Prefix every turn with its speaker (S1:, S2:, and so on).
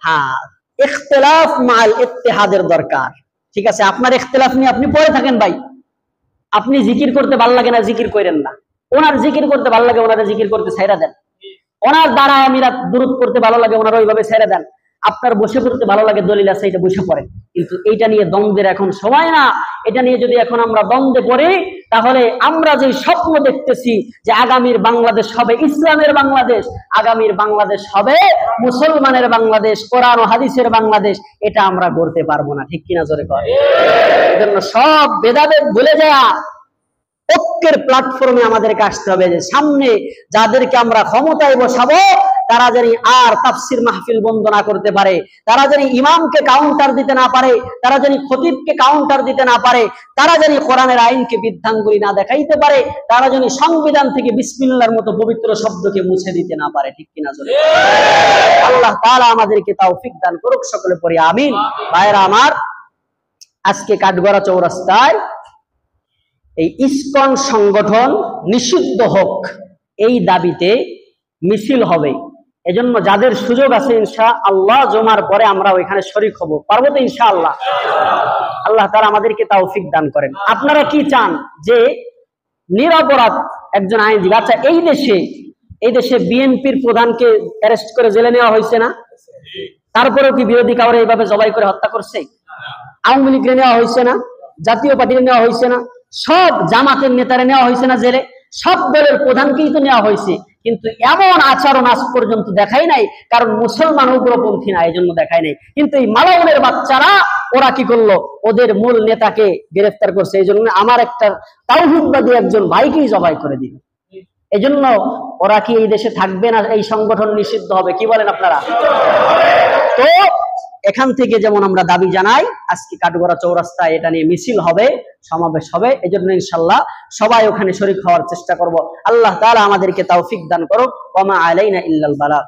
S1: হ্যাঁ, ইখতিলাফ মাল ইত্তেহাদের দরকার। ঠিক আছে, আপনার ইখতিলাফ নিয়ে আপনি পড়ে থাকেন ভাই, আপনি জিকির করতে ভালো লাগে না জিকির করেন না, ওনার জিকির করতে ভালো লাগে ওনারা জিকির করতে ছাইরা দেন, ওনার দ্বারা আমিরা দুরূদ করতে ভালো লাগে ওনারা ওইভাবে ছেড়ে দেন, আপনার বসে পড়তে ভালো লাগে দলিল আছে এটা বসে পড়েন। কিন্তু এইটা নিয়ে দ্বন্দ্বের এখন সময় না। এটা নিয়ে যদি এখন আমরা দ্বন্দ্বে পড়ি তাহলে আমরা যে স্বপ্ন দেখতেছি যে আগামীর বাংলাদেশ হবে ইসলামের বাংলাদেশ, আগামীর বাংলাদেশ হবে মুসলমানের বাংলাদেশ, কোরআন ও হাদিসের বাংলাদেশ, এটা আমরা গড়তে পারবো না। ঠিক কিনা জোরে কর? এজন্য সব ভেদাভেদ ভুলে যাওয়া ঐক্যের প্ল্যাটফর্মে আমাদেরকে আসতে হবে, যে সামনে যাদেরকে আমরা ক্ষমতায় বসাবো তারা জানি আর তাফসির মাহফিল বন্ধ না করতে পারে, তারা জানি ইমামকে কাউন্টার দিতে না পারে, তারা জানি খতিবকে কাউন্টার দিতে না পারে, তারা জানি কোরআনের আইনকে বৃদ্ধাঙ্গুলি না দেখাইতে পারে, তারা জানি সংবিধান থেকে বিসমিল্লাহর মতো পবিত্র শব্দকে মুছে দিতে না পারে। ঠিক কিনা জোরে? আল্লাহ তাআলা আমাদেরকে তৌফিক দান করুক, সকলে পড়ি আমিন। ভাইরা আমার, আজকে কাঠগড়া চৌরাস্তায় এই ইসকন সংগঠন নিষিদ্ধ হোক এই দাবিতে মিছিল হবে। এজন্য যাদের সুযোগ আছে ইনশাআল্লাহ জুমার পরে আমরা ওইখানে শরীক হব, পারবো তো ইনশাআল্লাহ? আল্লাহ তাআলা আমাদেরকে তৌফিক দান করেন। আপনারা কি চান যে নিরপরাধ একজন আইনজীবী, আচ্ছা এই দেশে বিএনপির প্রধানকে অ্যারেস্ট করে জেলে নেওয়া হয়েছে না? তারপরেও কি বিরোধী কাউরে এইভাবে জবাই করে হত্যা করছে? আওয়ামী লীগের নেওয়া হয়েছে না? জাতীয় পার্টির নেওয়া হয়েছে না? সব জামাতের নেতারা নেওয়া হয়েছে না জেলে? সব দলের প্রধানকেই তো নেওয়া হয়েছে, কিন্তু এমন আচরণ আজ পর্যন্ত দেখাই নাই, কারণ মুসলমান উগ্রপন্থী না, এই জন্য দেখাই নাই। কিন্তু এই মালাউনের বাচ্চারা ওরা কি করলো, ওদের মূল নেতাকে গ্রেফতার করছে, এই জন্য আমার একটা তাওহীদবাদী একজন ভাইকেই জবাই করে দিল। এই জন্য ওরা কি এই দেশে থাকবে না? এই সংগঠন নিষিদ্ধ হবে, কি বলেন আপনারা? তো এখান থেকে যেমন আমরা দাবি জানাই, আজকে কাঠগড়া চৌরাস্তায় এটা নিয়ে মিছিল হবে, সমাবেশ হবে, এই জন্য ইনশাআল্লাহ সবাই ওখানে শরীক হওয়ার চেষ্টা করব। আল্লাহ তাআলা আমাদেরকে তৌফিক দান করুক। ওয়া মা আলাইনা ইল্লাল বালাগ।